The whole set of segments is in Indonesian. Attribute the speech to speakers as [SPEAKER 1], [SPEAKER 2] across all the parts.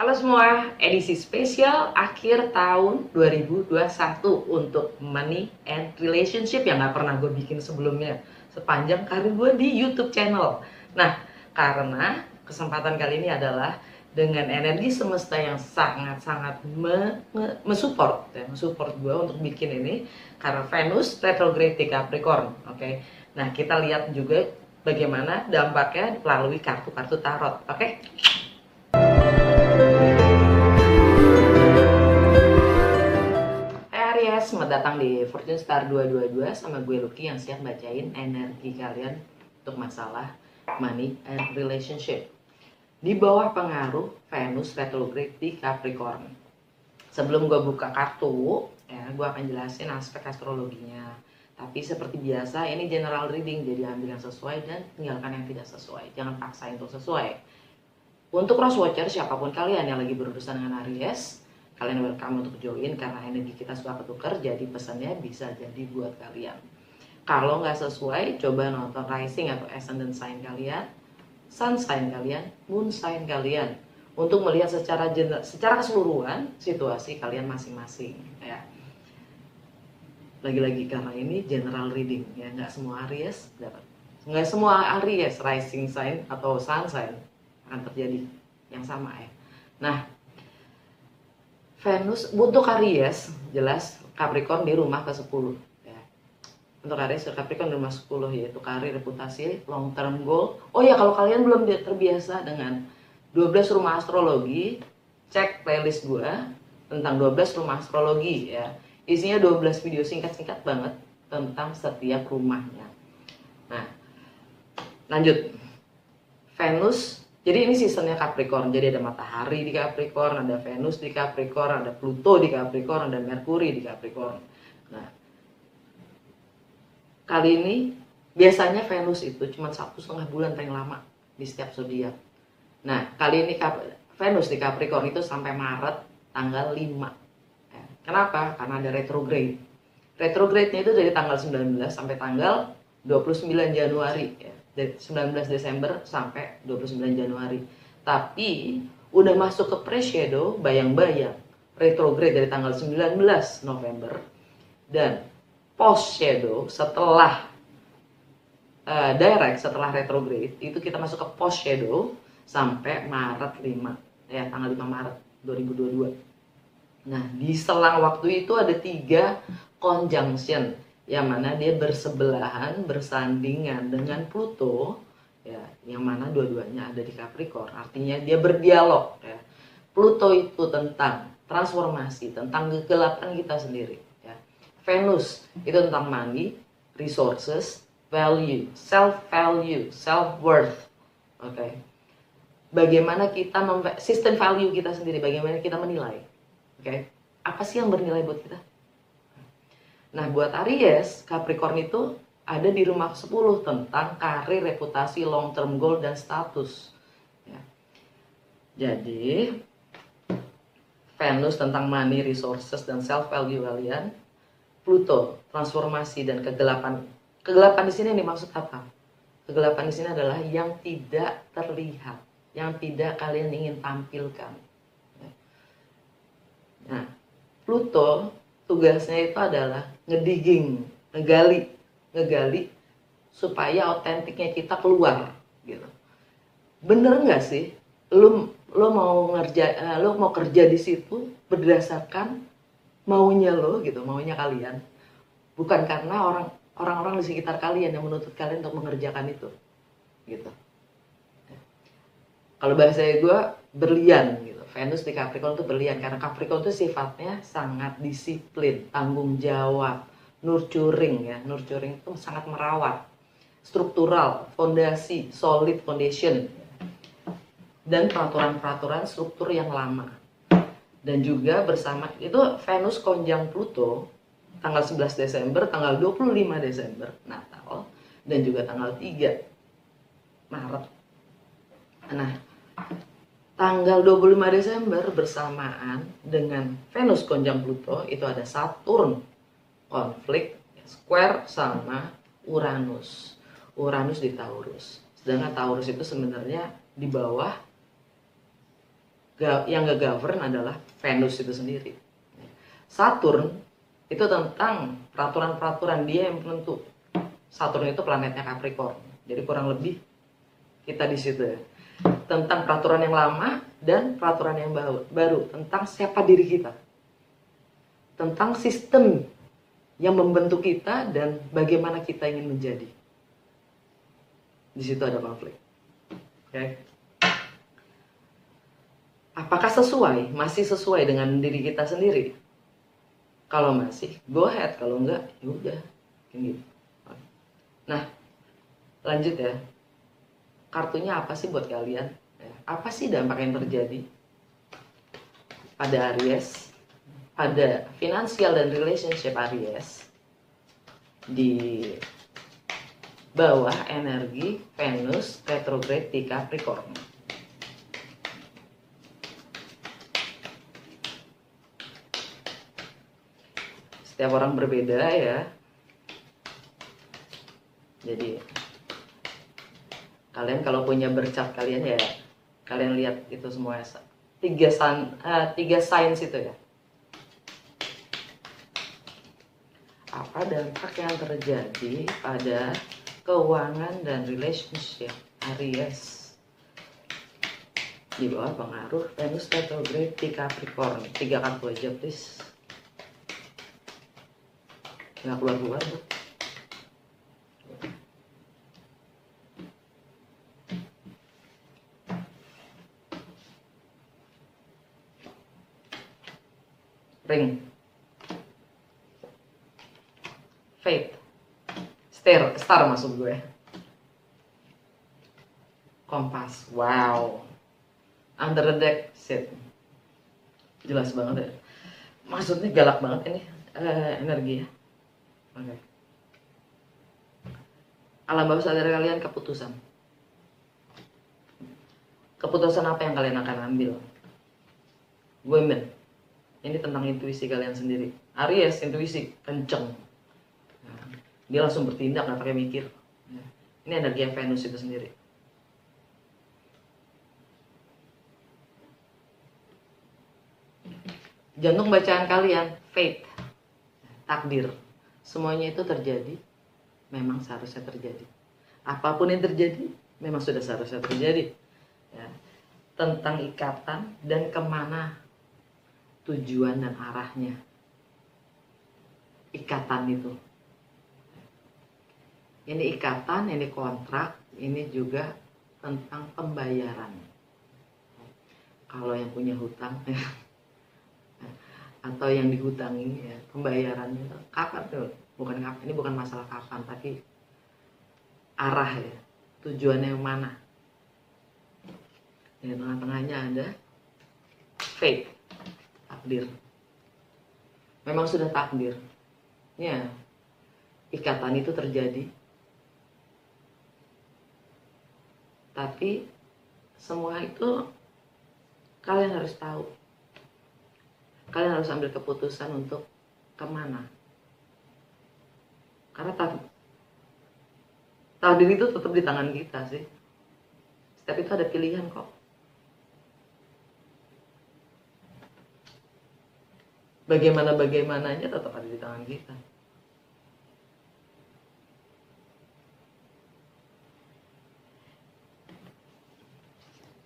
[SPEAKER 1] Halo semua, edisi spesial akhir tahun 2021 untuk Money and Relationship yang gak pernah gue bikin sebelumnya sepanjang karir gue di YouTube channel. Nah, karena kesempatan kali ini adalah dengan energi semesta yang sangat-sangat mensupport gue untuk bikin ini karena Venus retrograde di Capricorn. Oke. Nah, kita lihat juga bagaimana dampaknya melalui kartu-kartu tarot. Oke. Hai Aries, selamat datang di Fortune Star 222 sama gue Lucky yang siap bacain energi kalian untuk masalah money and relationship. Di bawah pengaruh Venus retrograde di Capricorn. Sebelum gue buka kartu, ya, gue akan jelasin aspek astrologinya. Tapi seperti biasa, ini general reading, jadi ambil yang sesuai dan tinggalkan yang tidak sesuai. Jangan paksa untuk sesuai. Untuk cross watcher, siapapun kalian yang lagi berurusan dengan Aries, kalian welcome untuk join karena energi kita suka ketukar, jadi pesannya bisa jadi buat kalian. Kalau nggak sesuai, coba nonton rising atau ascendant sign kalian, sun sign kalian, moon sign kalian, untuk melihat secara keseluruhan situasi kalian masing-masing. Ya. Lagi-lagi karena ini general reading, ya, nggak semua Aries dapat, nggak semua Aries rising sign atau sun sign akan terjadi yang sama ya. Nah, Venus untuk Aries jelas Capricorn di rumah ke-10 ya. Untuk Aries Capricorn di rumah 10 yaitu karir, reputasi, long term goal. Oh ya, kalau kalian belum terbiasa dengan 12 rumah astrologi, cek playlist gue tentang 12 rumah astrologi ya. Isinya 12 video singkat-singkat banget tentang setiap rumahnya. Nah, lanjut. Venus, jadi ini seasonnya Capricorn, jadi ada matahari di Capricorn, ada Venus di Capricorn, ada Pluto di Capricorn, ada Merkuri di Capricorn. Nah, kali ini biasanya Venus itu cuma 1,5 bulan paling lama di setiap zodiak. Nah, kali ini Venus di Capricorn itu sampai Maret tanggal 5. Kenapa? Karena ada retrograde. Retrograde-nya itu dari tanggal 19 sampai tanggal 29 Januari ya. Dari 19 Desember sampai 29 Januari. Tapi udah masuk ke pre-shadow, bayang-bayang retrograde dari tanggal 19 November dan post-shadow setelah direct setelah retrograde itu kita masuk ke post-shadow sampai Maret 5 ya, tanggal 5 Maret 2022. Nah, di selang waktu itu ada 3 conjunction yang mana dia bersebelahan, bersandingan dengan Pluto ya, yang mana dua-duanya ada di Capricorn. Artinya dia berdialog ya. Pluto itu tentang transformasi, tentang kegelapan kita sendiri ya. Venus itu tentang money, resources, value, self worth. Oke. Bagaimana kita sistem value kita sendiri, bagaimana kita menilai. Oke. Apa sih yang bernilai buat kita? Nah, buat Aries, Capricorn itu ada di rumah 10 tentang karir, reputasi, long term goal, dan status. Ya. Jadi, Venus tentang money, resources, dan self value kalian. Pluto, transformasi dan kegelapan. Kegelapan di sini dimaksud apa? Kegelapan di sini adalah yang tidak terlihat, yang tidak kalian ingin tampilkan. Ya. Nah, Pluto tugasnya itu adalah ngedigging, ngegali supaya otentiknya kita keluar gitu. Bener nggak sih lo mau kerja di situ berdasarkan maunya lo gitu, maunya kalian, bukan karena orang-orang di sekitar kalian yang menuntut kalian untuk mengerjakan itu gitu. Kalau bahasa gue berlian gitu. Venus di Capricorn itu berlian karena Capricorn itu sifatnya sangat disiplin, tanggung jawab, nurturing ya. Nurturing itu sangat merawat, struktural, fondasi, solid foundation, dan peraturan-peraturan struktur yang lama. Dan juga bersama itu Venus konjang Pluto tanggal 11 Desember, tanggal 25 Desember Natal, dan juga tanggal 3 Maret. Nah, tanggal 25 Desember bersamaan dengan Venus konjang Pluto itu ada Saturn konflik square sama Uranus. Uranus di Taurus. Sedangkan Taurus itu sebenarnya di bawah Yang nge-govern adalah Venus itu sendiri. Saturn itu tentang peraturan-peraturan, dia yang penentu. Saturn itu planetnya Capricorn. Jadi kurang lebih kita di situ ya. Tentang peraturan yang lama dan peraturan yang baru. Tentang siapa diri kita. Tentang sistem yang membentuk kita dan bagaimana kita ingin menjadi. Di situ ada konflik. Oke. Apakah sesuai? Masih sesuai dengan diri kita sendiri? Kalau masih, go ahead. Kalau enggak, ya udah. Gitu. Nah, lanjut ya. Kartunya apa sih buat kalian? Apa sih dampak yang terjadi pada Aries, pada finansial dan relationship Aries di bawah energi Venus retrograde di Capricorn? Setiap orang berbeda ya. Jadi kalian kalau punya bercat kalian ya, kalian lihat itu semua tiga signs itu ya. Apa dampak yang terjadi pada keuangan dan relationship Aries di bawah pengaruh Venus retrograde di Capricorn? 3 kartu aja please. Nggak keluar-keluar tuh. Ring, Fate, Star masuk gue. Kompas, wow. Under the deck, set. Jelas banget ya. Maksudnya galak banget ini energi ya. Oke. Alam bawah sadar kalian keputusan. Keputusan apa yang kalian akan ambil? Women. Ini tentang intuisi kalian sendiri. Aries, intuisi kenceng. Dia langsung bertindak, nggak pakai mikir. Ini energi yang Venus itu sendiri. Jantung bacaan kalian, fate, takdir. Semuanya itu terjadi, memang seharusnya terjadi. Apapun yang terjadi, memang sudah seharusnya terjadi. Ya. Tentang ikatan dan kemana tujuan dan arahnya. Ikatan itu. Ini ikatan, ini kontrak, ini juga tentang pembayaran. Kalau yang punya hutang atau yang dihutangi ya, pembayarannya kapan tuh? Bukan kapan, ini bukan masalah kapan, tapi arah ya, tujuannya yang mana. Di tengah-tengahnya ada fate, takdir. Memang sudah takdir. Ya, ikatan itu terjadi. Tapi semua itu kalian harus tahu. Kalian harus ambil keputusan untuk kemana. Karena takdir itu tetap di tangan kita sih. Setiap itu ada pilihan kok. Bagaimananya tetap ada di tangan kita.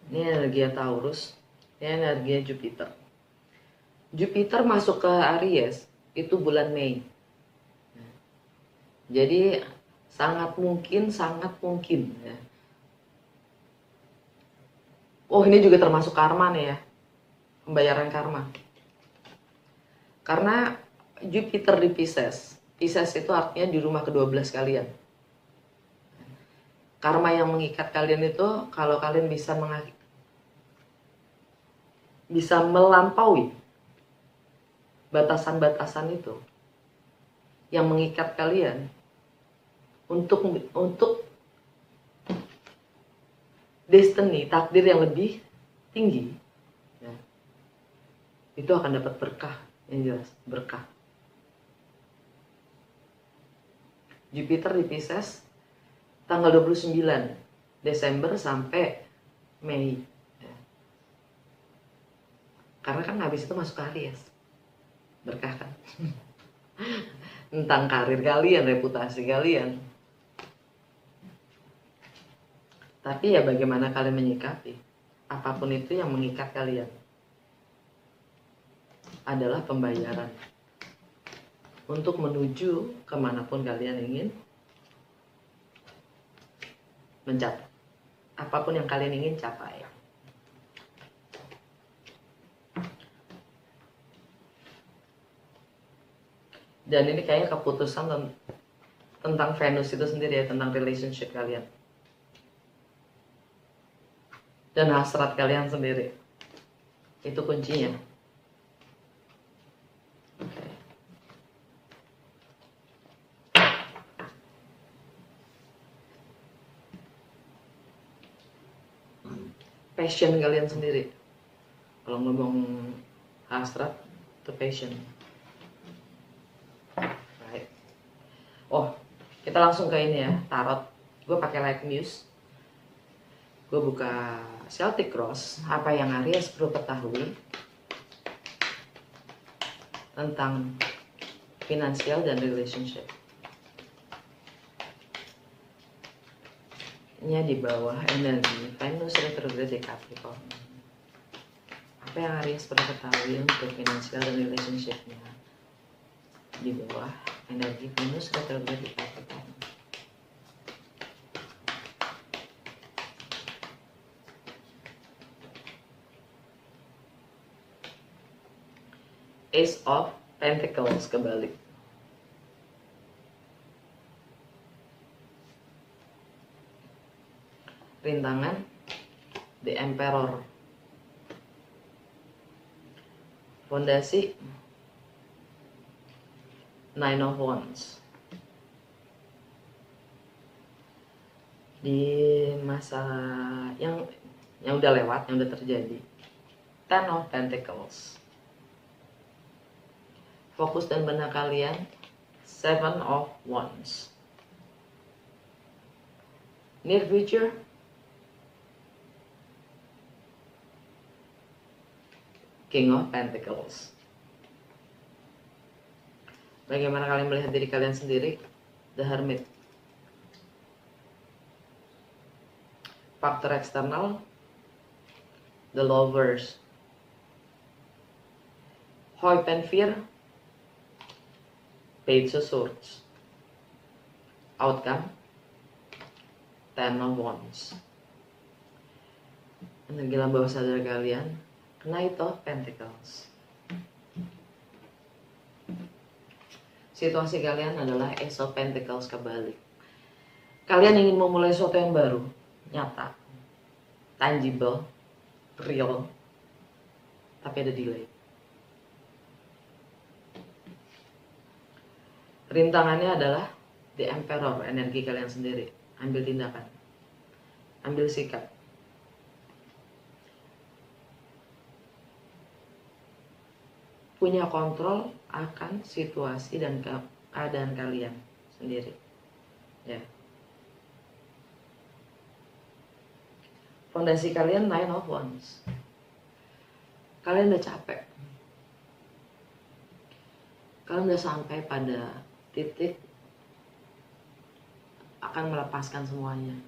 [SPEAKER 1] Ini energi Taurus, ini energi Jupiter. Jupiter masuk ke Aries itu bulan Mei. Jadi sangat mungkin ya. Oh, ini juga termasuk karma nih ya. Pembayaran karma. Karena Jupiter di Pisces. Pisces itu artinya di rumah ke-12 kalian. Karma yang mengikat kalian itu kalau kalian bisa melampaui batasan-batasan itu yang mengikat kalian untuk destiny, takdir yang lebih tinggi ya, itu akan dapat berkah, yang jelas berkah. Jupiter di Pisces tanggal 29 Desember sampai Mei. Karena kan habis itu masuk ke Aries, berkah kan. Tentang karir kalian, reputasi kalian. Tapi ya bagaimana kalian menyikapi apapun itu yang mengikat kalian adalah pembayaran untuk menuju kemanapun kalian ingin mencapai. Apapun yang kalian ingin capai. Dan ini kayaknya keputusan tentang Venus itu sendiri ya, tentang relationship kalian. Dan hasrat kalian sendiri. Itu kuncinya. Okay. Passion kalian sendiri. Kalau ngomong hasrat, itu passion. Right. Oh, kita langsung ke ini ya, tarot. Gue pakai Light Muse. Gue buka Celtic Cross. Apa yang Aries perlu ketahui tentang finansial dan relationship. Nya di bawah energi Venus retrograde di Capricorn. Apa yang Aries perlu ketahui untuk finansial dan relationshipnya di bawah energi Venus retrograde di Capricorn. Ace of Pentacles kebalik. Rintangan The Emperor. Fondasi Nine of Wands. Di masa yang udah lewat, yang udah terjadi, Ten of Pentacles. Fokus dan benak kalian, Seven of Wands. Near future, King of Pentacles. Bagaimana kalian melihat diri kalian sendiri? The Hermit. Faktor eksternal, The Lovers. Hope and Fear, Page of Swords. Outcome, Ten of Wands. Energi alam bawah sadar kalian, Knight of Pentacles. Situasi kalian adalah Ace of Pentacles kebalik. Kalian ingin memulai sesuatu yang baru, nyata, tangible, real, tapi ada delay. Rintangannya adalah The Emperor, energi kalian sendiri. Ambil tindakan, ambil sikap. Punya kontrol akan situasi dan keadaan kalian sendiri. Ya. Fondasi kalian Nine of Wands. Kalian udah capek. Kalian udah sampai pada titik akan melepaskan semuanya,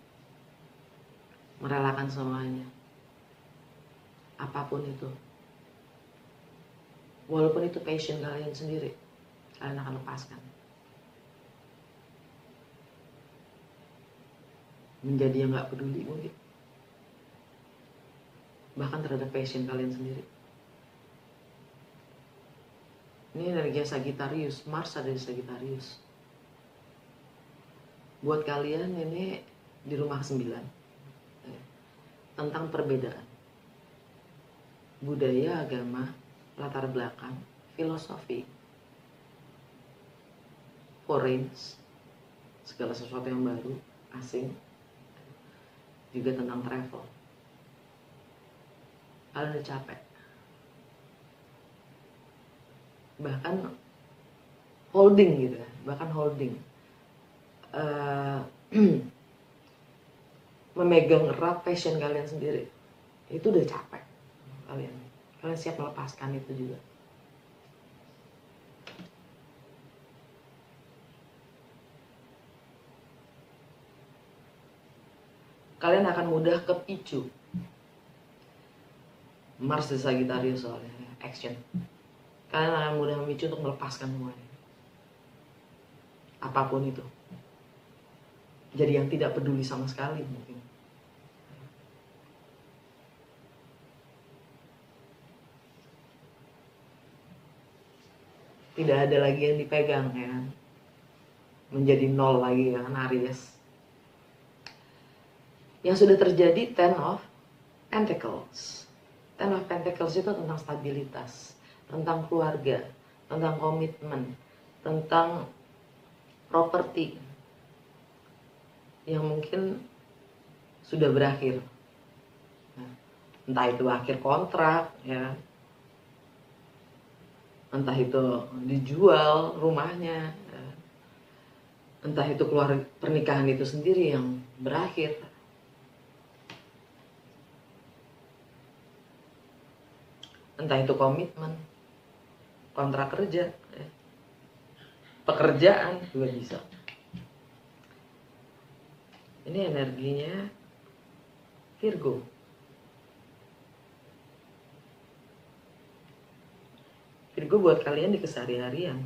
[SPEAKER 1] merelakan semuanya, apapun itu. Walaupun itu passion kalian sendiri, kalian akan lepaskan. Menjadi yang gak peduli mungkin, bahkan terhadap passion kalian sendiri. Ini energi Sagittarius, Mars ada di Sagittarius. Buat kalian ini di rumah 9, tentang perbedaan budaya, agama, latar belakang, filosofi, foreign, segala sesuatu yang baru, asing, juga tentang travel. Kalian udah capek. Bahkan holding gitu ya, bahkan holding. Memegang erat passion kalian sendiri. Itu udah capek kalian. Kalian siap melepaskan itu juga. Kalian akan mudah kepicu. Mars di Sagittarius soalnya, action. Kalian akan mudah memicu untuk melepaskan semuanya. Apapun itu. Jadi yang tidak peduli sama sekali mungkin. Tidak ada lagi yang dipegang ya. Menjadi nol lagi ya kan Aries. Yang sudah terjadi Ten of Pentacles. Ten of Pentacles itu tentang stabilitas, tentang keluarga, tentang komitmen, tentang properti yang mungkin sudah berakhir. Entah itu akhir kontrak ya, entah itu dijual rumahnya, entah itu keluarga, pernikahan itu sendiri yang berakhir. Entah itu komitmen, kontrak kerja, pekerjaan juga bisa. Ini energinya Virgo. Virgo buat kalian di keseharian,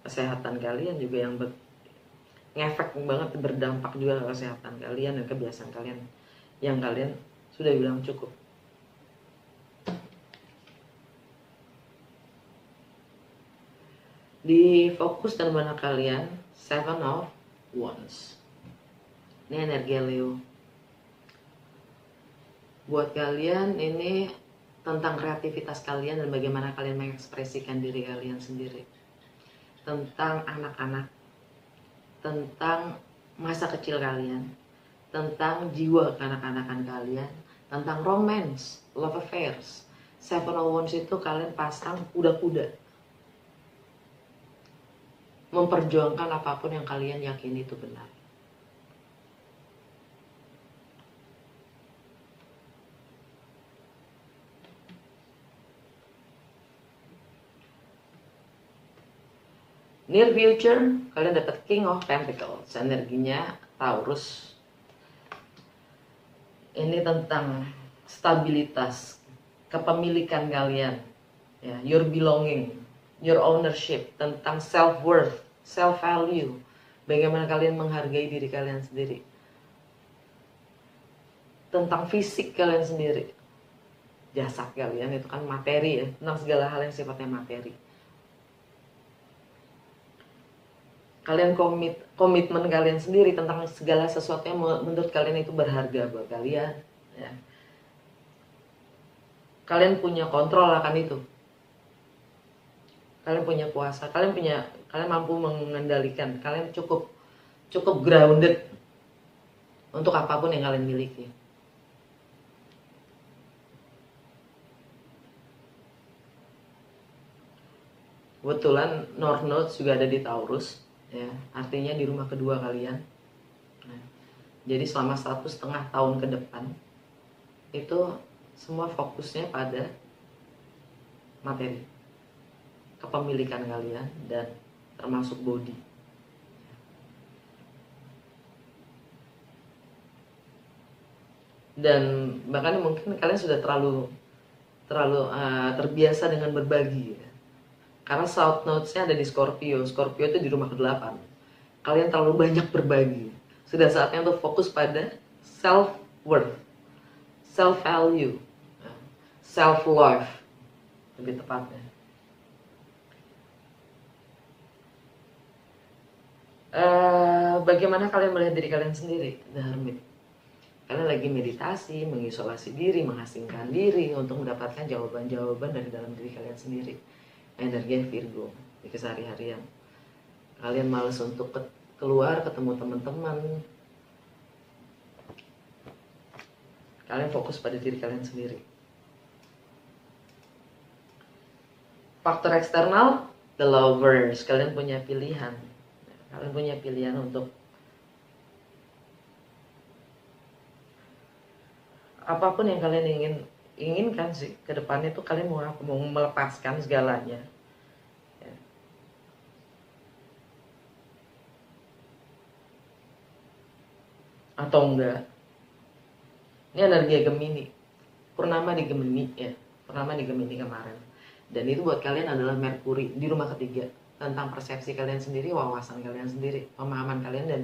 [SPEAKER 1] kesehatan kalian juga yang ngefek banget, berdampak juga ke kesehatan kalian dan kebiasaan kalian yang kalian sudah bilang cukup. Di fokus dan mana kalian Seven of Wands. Ini energi Leo. Buat kalian ini tentang kreativitas kalian dan bagaimana kalian mengekspresikan diri kalian sendiri. Tentang anak-anak, tentang masa kecil kalian, tentang jiwa kanak-kanakan kalian, tentang romance, love affairs. Seven of Wands itu kalian pasang kuda-kuda. Memperjuangkan apapun yang kalian yakini itu benar. Near future, kalian dapat King of Pentacles, energinya Taurus. Ini tentang stabilitas, kepemilikan kalian, ya, your belonging, your ownership, tentang self-worth, self-value, bagaimana kalian menghargai diri kalian sendiri, tentang fisik kalian sendiri, jasad kalian itu kan materi ya, tentang segala hal yang sifatnya materi. Kalian komitmen kalian sendiri tentang segala sesuatu yang menurut kalian itu berharga buat kalian, ya. Kalian punya kontrol akan itu. Kalian punya kuasa, kalian mampu mengendalikan, kalian cukup grounded untuk apapun yang kalian miliki. Kebetulan North Node juga ada di Taurus, ya, artinya di rumah kedua kalian. Nah, jadi selama 1,5 tahun ke depan itu semua fokusnya pada materi, kepemilikan kalian, dan termasuk body. Dan bahkan mungkin kalian sudah terlalu terbiasa dengan berbagi, ya. Karena South Node-nya ada di Scorpio. Scorpio itu di rumah ke-8. Kalian terlalu banyak berbagi. Sudah saatnya untuk fokus pada self-worth, self-value, self-love, lebih tepatnya. Bagaimana kalian melihat diri kalian sendiri, The Hermit? Kalian lagi meditasi, mengisolasi diri, mengasingkan diri untuk mendapatkan jawaban-jawaban dari dalam diri kalian sendiri. Energi Virgo di keseharian. Kalian malas untuk keluar ketemu teman-teman. Kalian fokus pada diri kalian sendiri. Faktor eksternal, the lovers. Kalian punya pilihan. Kalian punya pilihan untuk apapun yang kalian inginkan sih ke depannya tuh kalian mau melepaskan segalanya ya. Atau enggak, ini energi Gemini, purnama di Gemini ya, purnama di Gemini kemarin, dan itu buat kalian adalah Merkuri di rumah ketiga, tentang persepsi kalian sendiri, wawasan kalian sendiri, pemahaman kalian, dan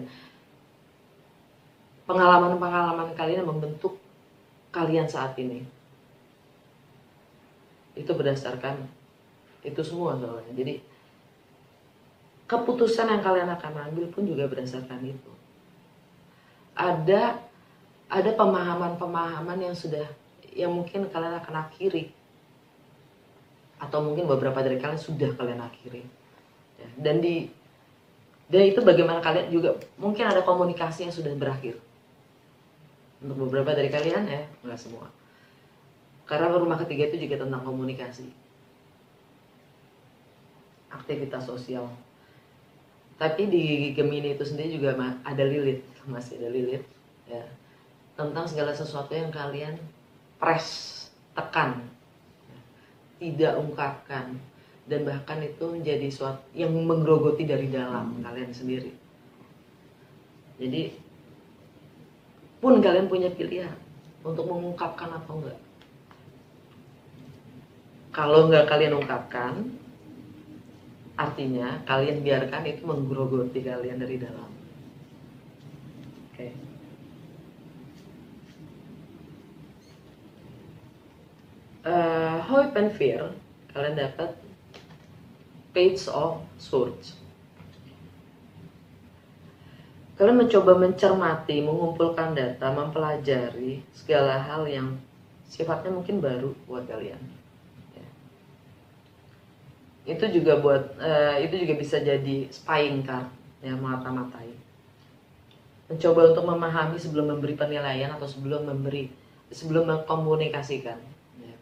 [SPEAKER 1] pengalaman-pengalaman kalian yang membentuk kalian saat ini. Itu berdasarkan itu semua soalnya. Jadi keputusan yang kalian akan ambil pun juga berdasarkan itu. Ada pemahaman-pemahaman yang mungkin kalian akan akhiri, atau mungkin beberapa dari kalian sudah kalian akhiri ya. Dan itu bagaimana kalian juga mungkin ada komunikasi yang sudah berakhir untuk beberapa dari kalian ya, nggak semua, karena rumah ketiga itu juga tentang komunikasi, aktivitas sosial. Tapi di Gemini itu sendiri juga ada Lilith, masih ada Lilith ya, tentang segala sesuatu yang kalian tekan, tidak ungkapkan, dan bahkan itu menjadi sesuatu yang menggerogoti dari dalam kalian sendiri. Jadi pun kalian punya pilihan untuk mengungkapkan atau enggak. Kalau enggak kalian ungkapkan, artinya kalian biarkan itu menggerogoti kalian dari dalam. Oke. Hope and Fear, kalian dapat Page of Swords. Kalian mencoba mencermati, mengumpulkan data, mempelajari segala hal yang sifatnya mungkin baru buat kalian. Ya. Itu juga bisa jadi spying card, ya, mata-matai. Mencoba untuk memahami sebelum memberi penilaian atau sebelum mengkomunikasikan. Ya.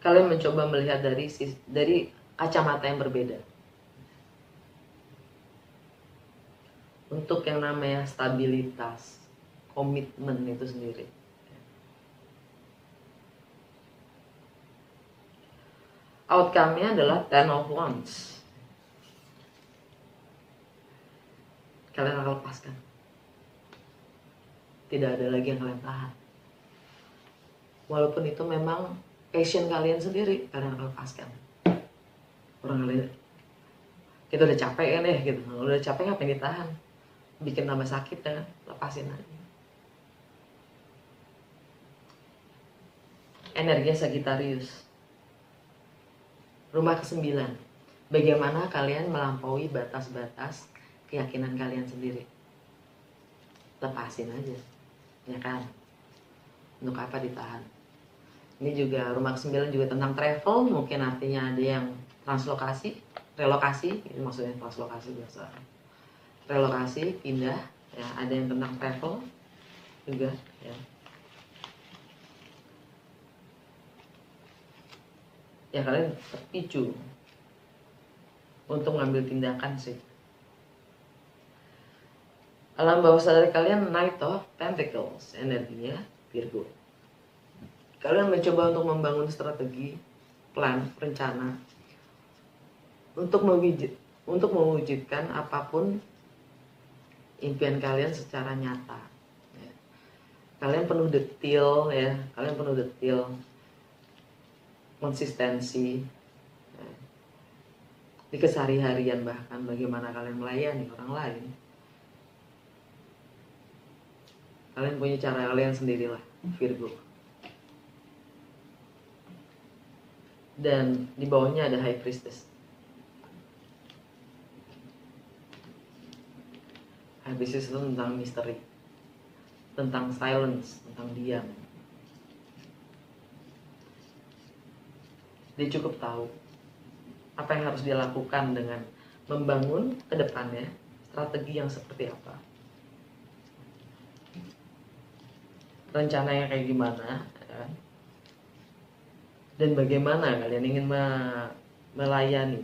[SPEAKER 1] Kalian mencoba melihat dari kacamata yang berbeda. Untuk yang namanya stabilitas, komitmen itu sendiri. Outcome-nya adalah Ten of Wands. Kalian akan lepaskan. Tidak ada lagi yang kalian tahan. Walaupun itu memang passion kalian sendiri, kalian akan lepaskan. Orang kalian, kita udah capek kan ya gitu. Udah capek ngapain ditahan? Bikin tambah sakit ya, lepasin aja. Energinya Sagittarius. Rumah ke-9. Bagaimana kalian melampaui batas-batas keyakinan kalian sendiri? Lepasin aja, ya kan? Untuk apa ditahan? Ini juga rumah ke-9 juga tentang travel, mungkin artinya ada yang relokasi, ini maksudnya translokasi biasa. Relokasi, pindah, ya, ada yang tentang travel juga, ya. Ya kalian terpicu untuk mengambil tindakan sih. Alam bawah sadar kalian Knight of Pentacles, energinya Virgo. Kalian mencoba untuk membangun strategi, plan, rencana untuk mewujudkan apapun impian kalian secara nyata. Ya. Kalian penuh detail, ya. Kalian penuh detail, konsistensi, ya. Di kesehari-harian, bahkan bagaimana kalian melayani orang lain. Kalian punya cara kalian sendirilah, Virgo. Dan di bawahnya ada High Priestess. High Priestess itu tentang misteri, tentang silence, tentang diam. Dia cukup tahu apa yang harus dia lakukan dengan membangun ke depannya strategi yang seperti apa, rencananya kayak gimana, ya. Dan bagaimana kalian ingin melayani.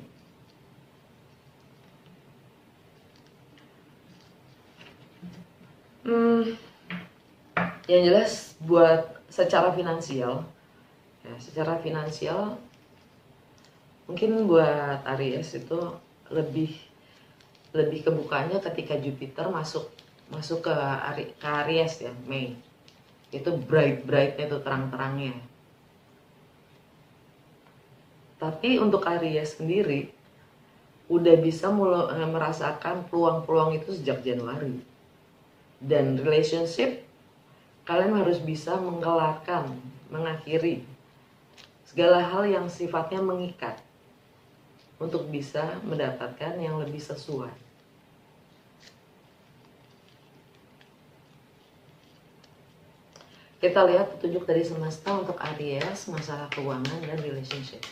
[SPEAKER 1] Yang jelas buat secara finansial, ya, secara finansial mungkin buat Aries itu lebih kebukanya ketika Jupiter masuk ke Aries ya, Mei. Itu brightnya itu terang-terangnya. Tapi untuk Aries sendiri udah bisa mulai merasakan peluang-peluang itu sejak Januari. Dan relationship kalian harus bisa mengelarkan, mengakhiri segala hal yang sifatnya mengikat untuk bisa mendapatkan yang lebih sesuai. Kita lihat petunjuk dari semesta untuk Aries, masalah keuangan dan relationship.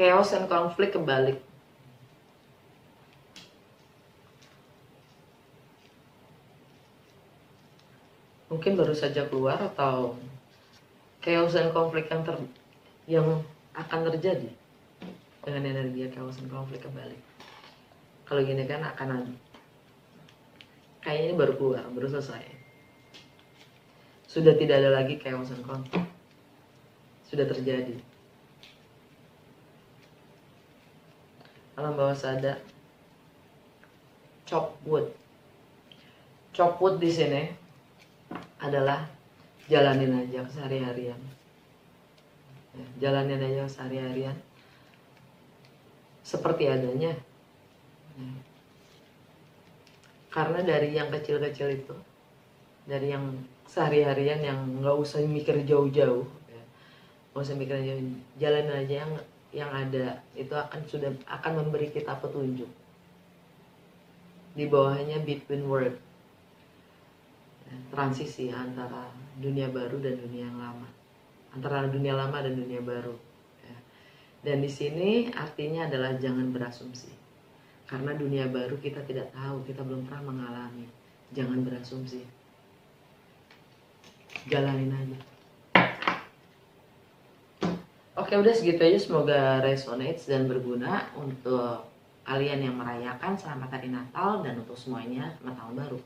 [SPEAKER 1] Chaos and konflik kebalik. Mungkin baru saja keluar atau chaos dan konflik yang akan terjadi dengan energi chaos dan konflik kebalik. Kalau gini kan akan ada. Kayaknya ini baru keluar, baru selesai. Sudah tidak ada lagi chaos dan konflik. Sudah terjadi. Alam bawah sadar. Chop wood. Chop wood di sini adalah jalanin aja sehari-harian. Jalanin aja sehari-harian seperti adanya. Karena dari yang kecil-kecil itu, dari yang sehari-harian yang nggak usah mikir jauh-jauh, nggak usah mikir jauh, jalanin aja yang ada itu akan memberi kita petunjuk. Di bawahnya between world, transisi antara dunia baru dan dunia yang lama, antara dunia lama dan dunia baru. Dan di sini artinya adalah jangan berasumsi, karena dunia baru kita tidak tahu, kita belum pernah mengalami. Jangan berasumsi, jalanin aja. Oke, udah segitu aja. Semoga resonates dan berguna untuk kalian yang merayakan selamat hari Natal dan untuk semuanya selamat tahun baru.